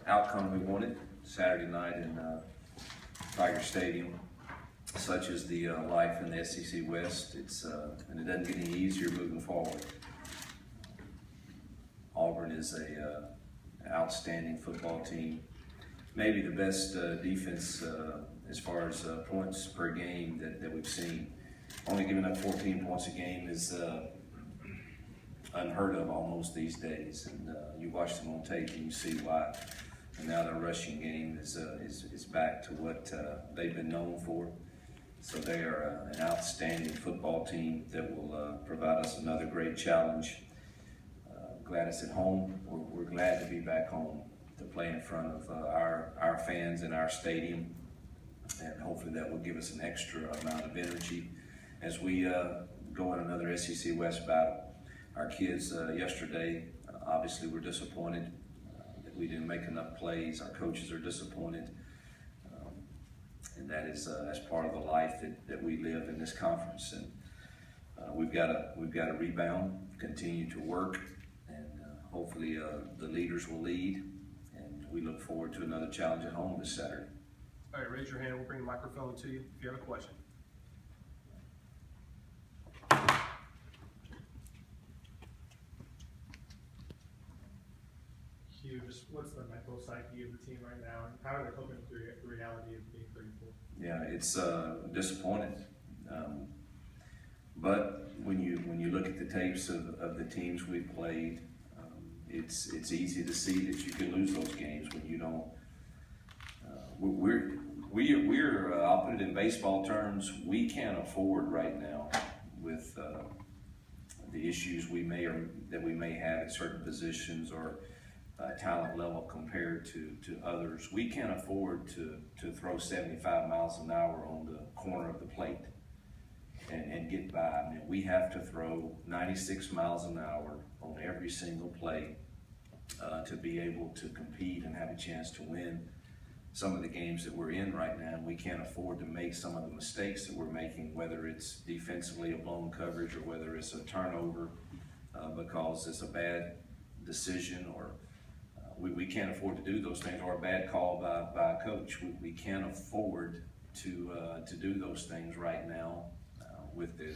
outcome we wanted Saturday night in Tiger Stadium, such as the life in the SEC West. And it doesn't get any easier moving forward. Auburn is an outstanding football team, maybe the best defense as far as points per game that we've seen. Only giving up 14 points a game is unheard of almost these days. And you watch them on tape and you see why. And now their rushing game is back to what they've been known for. So they are an outstanding football team that will provide us another great challenge. Glad it's at home. We're glad to be back home to play in front of our fans in our stadium, and hopefully that will give us an extra amount of energy as we go in another SEC West battle. Our kids yesterday obviously were disappointed that we didn't make enough plays. Our coaches are disappointed, and that is that's part of the life that we live in this conference. And we've got to rebound, continue to work. Hopefully the leaders will lead, and we look forward to another challenge at home this Saturday. All right, raise your hand. We'll bring the microphone to you if you have a question. Hugh, just what's the mental psyche of the team right now, and how are they coping with the reality of being 34? Yeah, it's disappointing. But when you look at the tapes of the teams we've played, it's easy to see that you can lose those games when you don't. We're I'll put it in baseball terms. We can't afford right now with the issues we may have at certain positions or talent level compared to others. We can't afford to throw 75 miles an hour on the corner of the plate and get by. I mean, we have to throw 96 miles an hour on every single play to be able to compete and have a chance to win some of the games that we're in right now. And we can't afford to make some of the mistakes that we're making, whether it's defensively a blown coverage or whether it's a turnover because it's a bad decision, or we can't afford to do those things, or a bad call by a coach. We can't afford to do those things right now with the,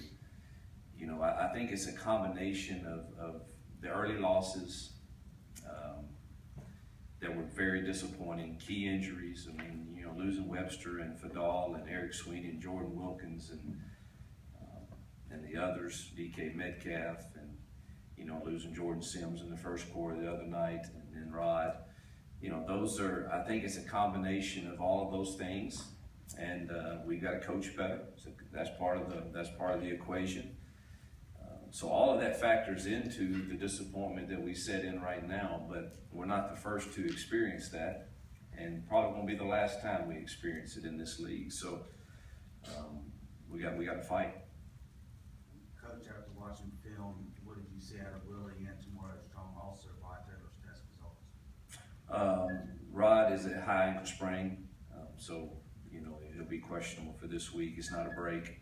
I think it's a combination of the early losses that were very disappointing, key injuries. I mean, losing Webster and Fadal and Eric Sweeney and Jordan Wilkins and the others, DK Metcalf, and losing Jordan Sims in the first quarter the other night, and then Rod. Those are, I think it's a combination of all of those things, and we got to coach better. So that's part of the equation. So all of that factors into the disappointment that we set in right now, but we're not the first to experience that, and probably won't be the last time we experience it in this league. So we got to fight. Coach, after watching film, what did you see out of Willie and tomorrow strong also Rod Taylor's test results? Rod is a high ankle sprain, so he'll be questionable for this week. It's not a break.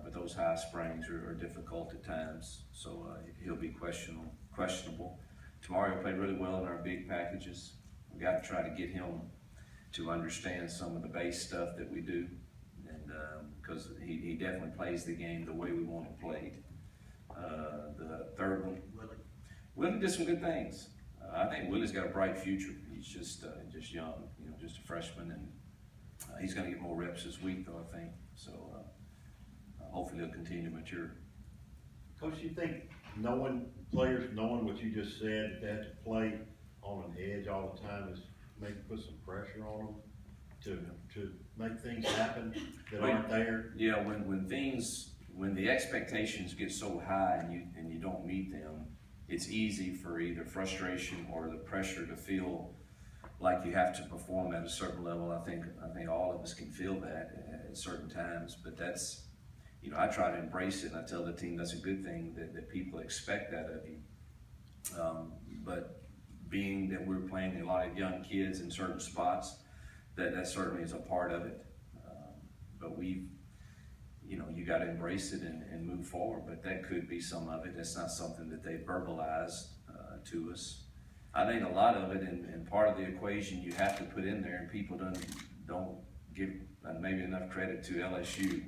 But those high sprains are difficult at times, so he'll be questionable. Tomorrow he'll play really well in our big packages. We got to try to get him to understand some of the base stuff that we do, and because he definitely plays the game the way we want it played. The third one, Willie did some good things. I think Willie's got a bright future. He's just young, just a freshman, and he's going to get more reps this week, though, I think. So. Hopefully he'll continue to mature. Coach, you think players knowing what you just said, that they have to play on an edge all the time is maybe put some pressure on them to make things happen that aren't there? Yeah, when the expectations get so high and you don't meet them, it's easy for either frustration or the pressure to feel like you have to perform at a certain level. I think all of us can feel that at certain times, but that's. I try to embrace it, and I tell the team that's a good thing that people expect that of you. But being that we're playing a lot of young kids in certain spots, that certainly is a part of it. But you got to embrace it and move forward. But that could be some of it. That's not something that they verbalized to us. I think a lot of it, and part of the equation you have to put in there, and people don't give maybe enough credit to LSU.